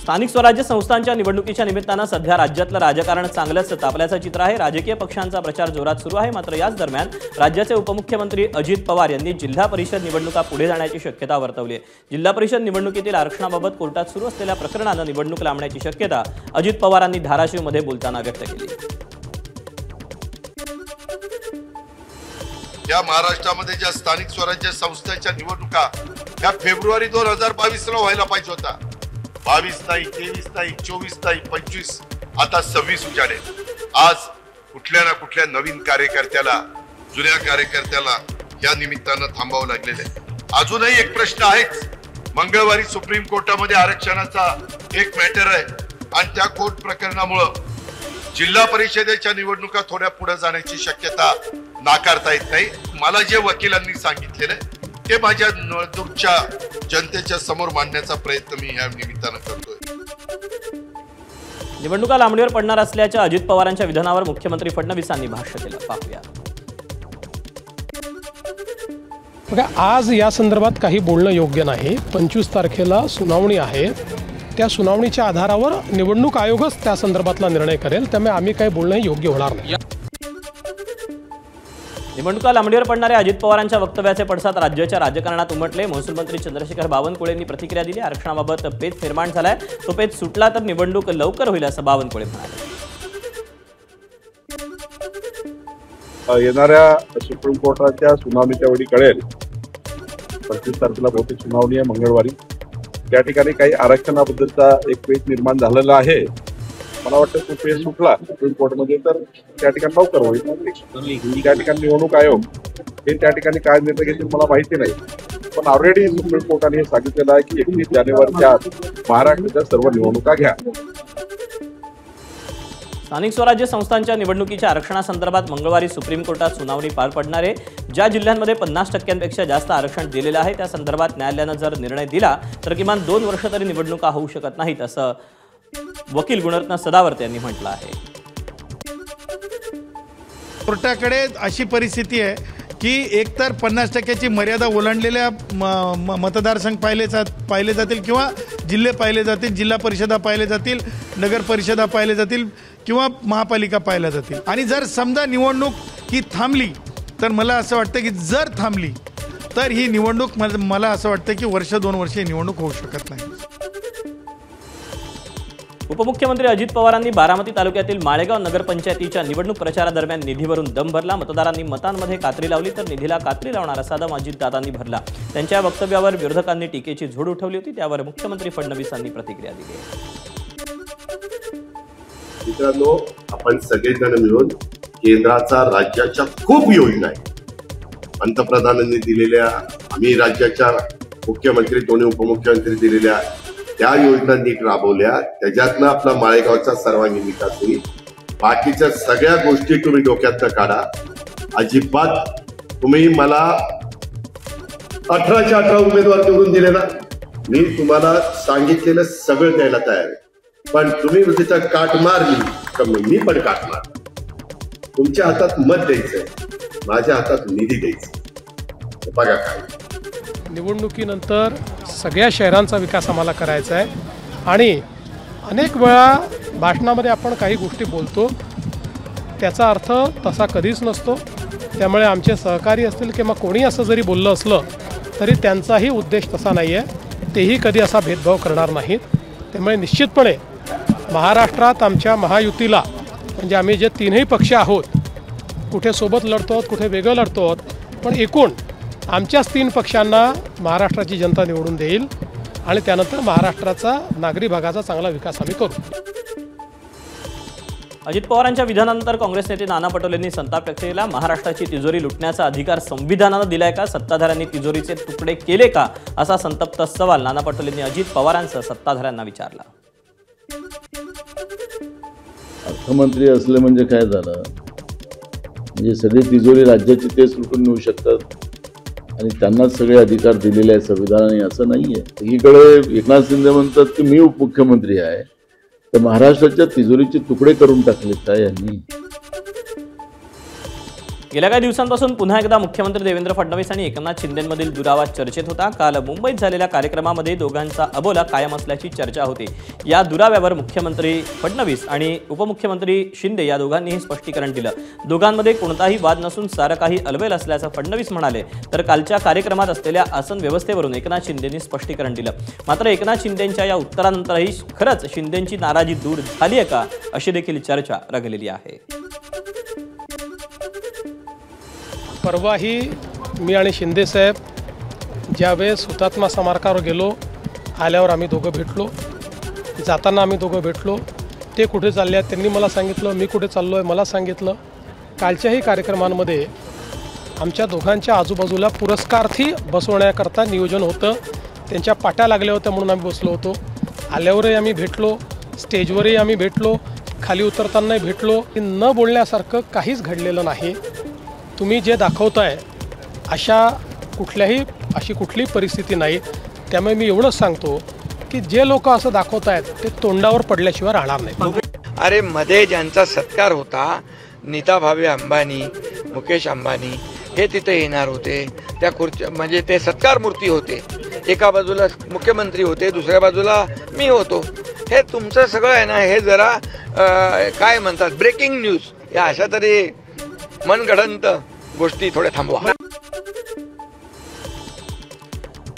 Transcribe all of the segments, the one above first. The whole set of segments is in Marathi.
स्थानिक स्वराज्य संस्थांच्या निवडणुकीच्या निमित्तानं सध्या राज्यातलं राजकारण चांगलंच तापल्याचं चित्र आहे। राजकीय पक्षांचा प्रचार जोरात सुरू आहे। मात्र याच दरम्यान राज्याचे उपमुख्यमंत्री अजित पवार यांनी जिल्हा परिषद निवडणुका पुढे जाण्याची शक्यता वर्तवली आहे। जिल्हा परिषद निवडणुकीतील आरक्षणाबाबत कोर्टात सुरू असलेल्या प्रकरणानं निवडणूक लांबण्याची शक्यता अजित पवारांनी धाराशिवमध्ये बोलताना व्यक्त केली। या महाराष्ट्रामध्ये ज्या स्थानिक स्वराज्य संस्थांच्या निवडणुका या फेब्रुवारी 2022 ला व्हायला पाहिजे होता। 22 नाही, 23 नाही, 24 नाही, 25, आता 26 उजाडे। आज कुठल्या ना कुठल्या नवीन कार्यकर्त्याला, जुन्या कार्यकर्त्याला या निमित्तानं थांबावं लागलेलं आहे। अजूनही एक प्रश्न आहेच। मंगळवारी सुप्रीम कोर्टामध्ये आरक्षणाचा एक मॅटर आहे आणि त्या कोर्ट प्रकरणामुळे जिल्हा परिषदेच्या निवडणुका थोड्या पुढे जाण्याची शक्यता नाकारता येत नाही। मला जे वकिलांनी सांगितलेलं आहे ते माझ्या नळदुर्गच्या जनतेच्या समोर मांडण्याचा प्रयत्न मी या निमित्तानं करतोय। निवडणुका लांबणीवर पडणार असल्याच्या अजित पवारांच्या विधानावर मुख्यमंत्री फडणवीसांनी भाष्य केलं। पाहूया। बघा, आज या संदर्भात काही बोलणं योग्य नाही। 25 तारखेला सुनावणी आहे। त्या सुनावणीच्या आधारावर निवडणूक आयोगच त्या संदर्भातला निर्णय करेल। त्यामुळे आम्ही काही बोलणं योग्य होणार नाही। निवडणुका लांबणीवर पडणाऱ्या अजित पवारांच्या वक्तव्याचे पडसाद राज्याच्या राजकारणात उमटले। महसूल मंत्री चंद्रशेखर बावनकुळेंनी प्रतिक्रिया दिली। आरक्षणाबाबत पेच निर्माण झालाय, तो पेच सुटला तर निवडणूक लवकर होईल असं बावनकुळे म्हणाले। येणाऱ्या सुप्रीम कोर्टाच्या सुनावणीच्या वेळी कळेल। 25 तारखेला बहुतेक सुनावणी आहे मंगळवारी। त्या ठिकाणी काही आरक्षणाबद्दलचा एक पेच निर्माण झालेला आहे। मला वाटतं तो पेच सुटला सुप्रीम कोर्टमध्ये तर त्या ठिकाणी लवकर होईल। त्या ठिकाणी निवडणूक आयोग हे त्या ठिकाणी काय निर्णय घेतील मला माहिती नाही, पण ऑलरेडी सुप्रीम कोर्टाने हे सांगितलेलं आहे की 31 जानेवारीच्या आत महाराष्ट्राच्या सर्व निवडणुका घ्या। स्थानिक स्वराज्य संस्थांच्या निवडणुकीच्या आरक्षणासंदर्भात मंगळवारी सुप्रीम कोर्टात सुनावणी पार पडणार आहे। ज्या जिल्ह्यांमध्ये 50% जास्त आरक्षण दिलेलं आहे त्या संदर्भात न्यायालयानं जर निर्णय दिला तर किमान 2 वर्ष तरी निवडणुका होऊ शकत नाहीत असं वकील गुणरत्न सदावर्ते यांनी म्हटलं आहे। कोर्टाकडे अशी परिस्थिती आहे की एकतर 50% मर्यादा ओलांडलेल्या मतदारसंघ पाहिले जातील किंवा जिल्हे पाहिले जातील, जिल्हा परिषदा पाहिले जातील, नगर परिषदा पाहिले जातील किंवा महापालिका पाहिल्या जातील। आणि जर समजा निवडणूक ही थांबली तर मला असं वाटतं की जर थांबली तर ही निवडणूक मला असं वाटतं की 1-2 वर्ष निवडणूक होऊ शकत नाही। उपमुख्यमंत्री अजित पवारांनी बारामती तालुक्यातील माळेगाव नगरपंचायतीच्या निवडणूक प्रचारादरम्यान निधीवरून दम भरला। मतदारांनी मतांमध्ये कात्री लावली तर निधीला कात्री लावणार असा दम अजितदादांनी भरला। त्यांच्या वक्तव्यावर विरोधकांनी टीकेची झोड उठवली होती, त्यावर मुख्यमंत्री फडणवीसांनी प्रतिक्रिया दिली। मित्रांनो, आपण सगळेजण मिळून केंद्राचा राज्याच्या खूप योजना आहेत पंतप्रधानांनी दिलेल्या, आम्ही राज्याच्या मुख्यमंत्री दोन्ही उपमुख्यमंत्री दिलेल्या त्या योजना नीट राबवल्या, त्याच्यातनं आपला माळेगावचा सर्वांगीण विकास होईल। बाकीच्या सगळ्या गोष्टी तुम्ही डोक्यातनं काढा। अजिबात तुम्ही मला 18च्या 18 उमेदवार निवडून दिले ना, मी तुम्हाला सांगितलेलं सगळं द्यायला तयार आहे, पण तुम्ही तिथं काट मारली तर मी पण काट मार। तुमच्या हातात मत द्यायचंय, माझ्या हातात निधी द्यायचा। बघा काय निवडणुकीनंतर सगळ्या शहरांचा विकास आम्हाला करायचा आहे आणि अनेक वेळा भाषणामध्ये आपण काही गोष्टी बोलतो त्याचा अर्थ तसा कधीच नसतो। त्यामुळे आमचे सहकारी असतील किंवा कोणी असं जरी बोललं असलं तरी त्यांचाही उद्देश तसा नाही आहे, तेही कधी असा भेदभाव करणार नाहीत। त्यामुळे निश्चितपणे महाराष्ट्रात आमच्या महायुतीला म्हणजे आम्ही जे तीनही पक्ष आहोत, कुठे सोबत लढतो आहोत, कुठे वेगळं लढतो आहोत, पण एकूण आमच्याच 3 पक्षांना महाराष्ट्राची जनता निवडून देईल आणि त्यानंतर महाराष्ट्राचा नागरी भागाचा चांगला विकास आम्ही करू। अजित पवारांच्या विधानानंतर काँग्रेस नेते नाना पटोलेंनी संताप व्यक्त केला। महाराष्ट्राची तिजोरी लुटण्याचा अधिकार संविधानानं दिलाय का? सत्ताधाऱ्यांनी तिजोरीचे तुकडे केले का? असा संतप्त सवाल नाना पटोलेंनी अजित पवारांसह सत्ताधाऱ्यांना विचारला। अर्थमंत्री असले म्हणजे काय झालं, म्हणजे सगळी तिजोरी राज्याची तेच लुटून नेऊ शकतात आणि त्यांनाच सगळे अधिकार दिलेले आहेत संविधानाने, असं नाहीये। एकीकडे एकनाथ शिंदे म्हणतात की मी उपमुख्यमंत्री आहे, तर महाराष्ट्राच्या तिजोरीचे तुकडे करून टाकले काय यांनी? गेल्या काही दिवसांपासून पुन्हा एकदा मुख्यमंत्री देवेंद्र फडणवीस आणि एकनाथ शिंदेंमधील दुरावा चर्चेत होता. काल मुंबईत झालेल्या कार्यक्रमामध्ये दोघांचा अबोला कायम असल्याची चर्चा होती. या दुराव्यावर मुख्यमंत्री फडणवीस आणि उपमुख्यमंत्री शिंदे या दोघांनीही स्पष्टीकरण दिलं. दोघांमध्ये कोणताही वाद नसून सारं काही अलबेल असल्याचं फडणवीस म्हणाले. तर कालच्या कार्यक्रमात असलेल्या आसन व्यवस्थेवरून एकनाथ शिंदेंनी स्पष्टीकरण दिलं. मात्र एकनाथ शिंदेंच्या या उत्तरानंतरही खरंच शिंदेंची नाराजी दूर झाली आहे का, अशी देखील चर्चा रंगलेली आहे. परवाही मी आणि शिंदेसाहेब ज्यावेळेस हुतात्मा स्मारकावर गेलो, आल्यावर आम्ही दोघं भेटलो, जाताना आम्ही दोघं भेटलो. ते कुठे चालले आहेत त्यांनी मला सांगितलं, मी कुठे चाललो आहे मला सांगितलं. कालच्याही कार्यक्रमांमध्ये आमच्या दोघांच्या आजूबाजूला पुरस्कार्थी बसवण्याकरता नियोजन होतं. त्यांच्या पाट्या लागल्या होत्या म्हणून आम्ही बसलो होतो. आल्यावरही आम्ही भेटलो, स्टेजवरही आम्ही भेटलो, खाली उतरतानाही भेटलो. न बोलण्यासारखं काहीच घडलेलं नाही. तुम्ही जे दाखवताय अशी कुठली परिस्थिती नाही. त्यामुळे मी एवढंच सांगतो की जे लोक असं दाखवत आहेत ते तोंडावर पडल्याशिवाय राहणार नाही. अरे मध्ये ज्यांचा सत्कार होता, नीता भावे अंबानी, मुकेश अंबानी हे तिथे येणार होते. त्या खुर्च्या म्हणजे ते सत्कार मूर्ती होते. एका बाजूला मुख्यमंत्री होते, दुसऱ्या बाजूला मी होतो. हे तुमचं सगळं आहे ना, हे जरा काय म्हणतात ब्रेकिंग न्यूज या अशा तरी मनगढंत गोष्टी थोड्या थांबवा.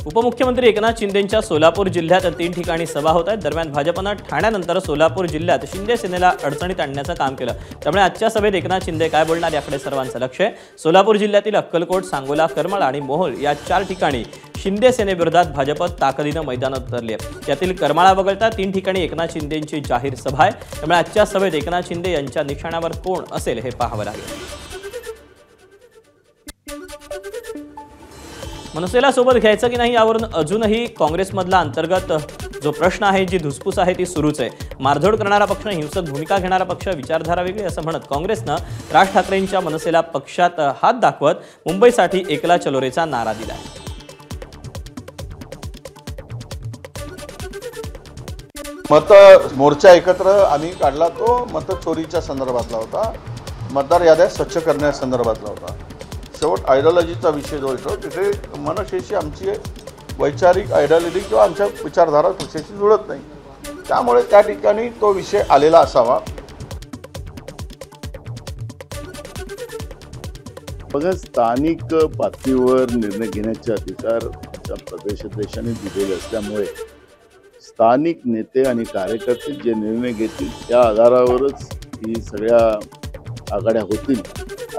उपमुख्यमंत्री एकनाथ शिंदेंच्या सोलापूर जिल्ह्यात 3 ठिकाणी सभा होत आहेत. दरम्यान भाजपनं ठाण्यानंतर सोलापूर जिल्ह्यात शिंदे सेनेला अडचणीत आणण्याचं काम केलं. त्यामुळे आजच्या सभेत एकनाथ शिंदे काय बोलणार याकडे सर्वांचं लक्ष आहे. सोलापूर जिल्ह्यातील अक्कलकोट, सांगोला, करमाळा आणि मोहोळ या 4 ठिकाणी शिंदे सेनेविरोधात भाजप ताकदीनं मैदानात उतरली आहे. यातील करमाळा वगळता 3 ठिकाणी एकनाथ शिंदेंची जाहीर सभा आहे. त्यामुळे आजच्या सभेत एकनाथ शिंदे यांच्या निशाण्यावर कोण असेल हे पाहावं लागेल. मनसेला सोबत घ्यायचं की नाही यावरून अजूनही काँग्रेसमधला अंतर्गत जो प्रश्न आहे, जी धुसफूस आहे ती सुरूच आहे. मारझोड करणारा पक्ष, हिंसक भूमिका घेणारा पक्ष, विचारधारा वेगळी असं म्हणत काँग्रेसनं राज ठाकरेंच्या मनसेला पक्षात हात दाखवत मुंबईसाठी एकला चलोरेचा नारा दिला. मत मोर्चा एकत्र आम्ही काढला, तो मत चोरीच्या संदर्भातला होता, मतदार याद्या स्वच्छ करण्यासंदर्भातला होता. शेवट आयडिओलॉजीचा विषय जो येतो तिथे मनसेशी आमची वैचारिक आयडिओलॉजी किंवा आमच्या विचारधारा पक्षाशी जुळत नाही. त्यामुळे त्या ठिकाणी तो विषय आलेला असावा. बघा, स्थानिक पातळीवर निर्णय घेण्याचे अधिकार त्या प्रदेशाध्यक्षांनी दिलेले असल्यामुळे स्थानिक नेते आणि कार्यकर्ते जे निर्णय घेतील त्या आधारावरच ही सगळ्या आघाड्या होतील.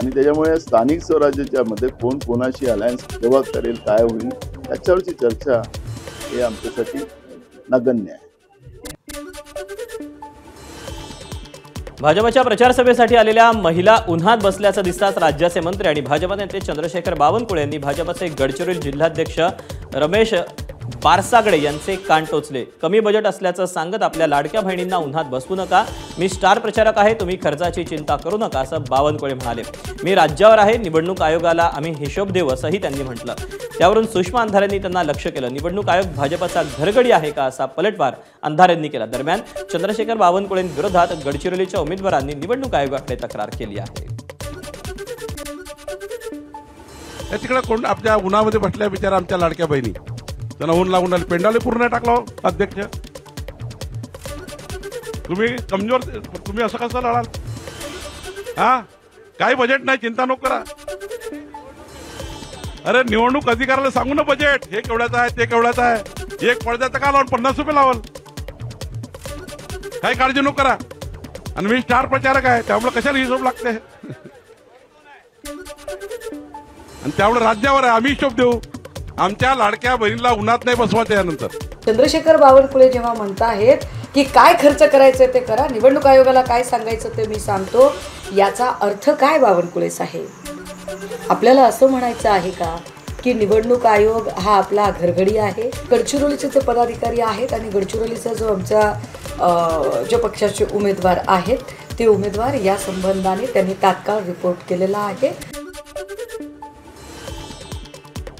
आणि त्याच्यामुळे स्थानिक स्वराज्याच्या मध्ये कोण कोणाशी अलायन्स केव्हा करेल, काय होईल याच्यावरची चर्चा हे आमच्यासाठी नगण्य आहे. भाजपच्या प्रचार सभेसाठी आलेल्या महिला उन्हात बसल्याचं दिसताच राज्याचे मंत्री आणि भाजप नेते चंद्रशेखर बावनकुळे यांनी भाजपचे गडचिरोली जिल्हाध्यक्ष रमेश बारसागडे यांचे कान टोचले. कमी बजेट असल्याचं सांगत आपल्या लाडक्या बहिणींना उन्हात बसवू नका, मी स्टार प्रचारक आहे, तुम्ही खर्चाची चिंता करू नका असं बावनकुळे म्हणाले. मी राज्यावर आहे, निवडणूक आयोगाला आम्ही हिशोब देऊ असंही त्यांनी म्हटलं. त्यावरून सुषमा अंधारेंनी त्यांना लक्ष केलं. निवडणूक आयोग भाजपचा घरगडी आहे का असा पलटवार अंधारेंनी केला. दरम्यान चंद्रशेखर बावनकुळेंविरोधात गडचिरोलीच्या उमेदवारांनी निवडणूक आयोगाकडे तक्रार केली आहे. तिकडे कोण आपल्या उन्हामध्ये बसल्या बिचारा आमच्या लाडक्या बहिणी, त्यांना ऊन लागून राहिले. पेंडाले पूर्ण टाकला अध्यक्ष. तुम्ही कमजोर, तुम्ही असं कसं लढाल? हा, काही बजेट नाही, चिंता नको करा. अरे निवडणूक अधिकाऱ्याला सांगू ना बजेट हे केवढ्याचं आहे, ते केवढ्याचं आहे. एक पडद्याचं का लावून 50 रुपये लावल, काही काळजी नको करा. आणि मी स्टार प्रचारक आहे, त्यामुळे कशाला हिशोब लागते. आणि त्यामुळे राज्यावर आहे, आम्ही हिशोब देऊ. आमच्या लाडक्या बहिणीला उन्हात नाही बसवायचं. यानंतर चंद्रशेखर बावनकुळे जेव्हा म्हणताहेत की काय खर्च करायचं ते करा, निवडणूक आयोगाला काय सांगायचं ते मी सांगतो, याचा अर्थ काय बावनकुळे साहेब? आपल्याला असं म्हणायचं आहे का की निवडणूक आयोग हा आपला घरगडी आहे? गडचिरोलीचे जे पदाधिकारी आहेत आणि गडचिरोलीचा जो आमचा जो पक्षाचे उमेदवार आहेत ते उमेदवार या संबंधाने त्यांनी तात्काळ रिपोर्ट केलेला आहे.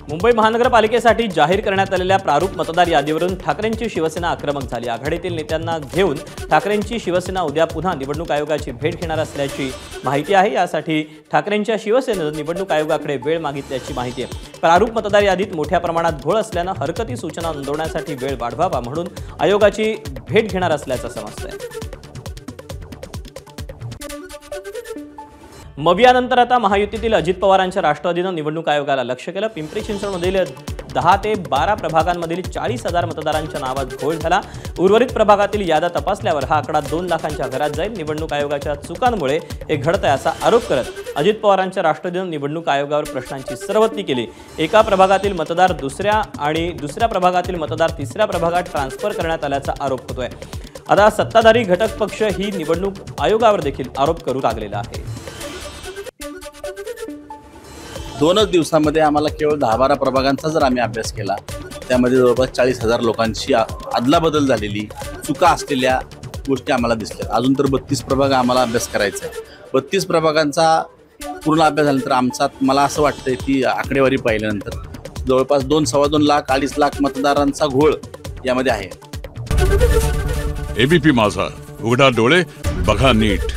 मुंबई महानगरपालिकेसाठी जाहीर करण्यात आलेल्या प्रारूप मतदार यादीवरून ठाकरेंची शिवसेना आक्रमक झाली. आघाडीतील नेत्यांना घेऊन ठाकरेंची शिवसेना उद्या पुन्हा निवडणूक आयोगाची भेट घेणार असल्याची माहिती आहे. यासाठी ठाकरेंच्या शिवसेनेनं निवडणूक आयोगाकडे वेळ मागितल्याची माहिती आहे. प्रारूप मतदार यादीत मोठ्या प्रमाणात घोळ असल्यानं हरकती सूचना नोंदवण्यासाठी वेळ वाढवावा म्हणून आयोगाची भेट घेणार असल्याचं समजतंय. मवियानंतर आता महायुतीतील अजित पवारांच्या राष्ट्रवादीनं निवडणूक आयोगाला लक्ष केलं. पिंपरी चिंचवडमधील 10 ते 12 प्रभागांमधील 40,000 मतदारांच्या नावात घोळ झाला. उर्वरित प्रभागातील याद्या तपासल्यावर हा आकडा 2 लाखांच्या घरात जाईल. निवडणूक आयोगाच्या चुकांमुळे हे घडतंय असा आरोप करत अजित पवारांच्या राष्ट्रवादीनं निवडणूक आयोगावर प्रश्नांची सरबत्ती केली. एका प्रभागातील मतदार दुसऱ्या आणि दुसऱ्या प्रभागातील मतदार तिसऱ्या प्रभागात ट्रान्सफर करण्यात आल्याचा आरोप होतोय. आता सत्ताधारी घटक पक्ष ही निवडणूक आयोगावर देखील आरोप करू लागलेला आहे. 2च दिवसामध्ये आम्हाला केवळ 10-12 प्रभागांचा जर आम्ही अभ्यास केला, त्यामध्ये जवळपास 40,000 लोकांची अदलाबदल झालेली, चुका असलेल्या गोष्टी आम्हाला दिसल्या. अजून तर 32 प्रभाग आम्हाला अभ्यास करायचा आहे. 32 प्रभागांचा पूर्ण अभ्यास झाल्यानंतर आमचा मला असं वाटतंय की आकडेवारी पाहिल्यानंतर जवळपास 2-2.25 लाख 2.5 लाख मतदारांचा घोळ यामध्ये आहे. एबीपी माझा, उघडा डोळे बघा नीट.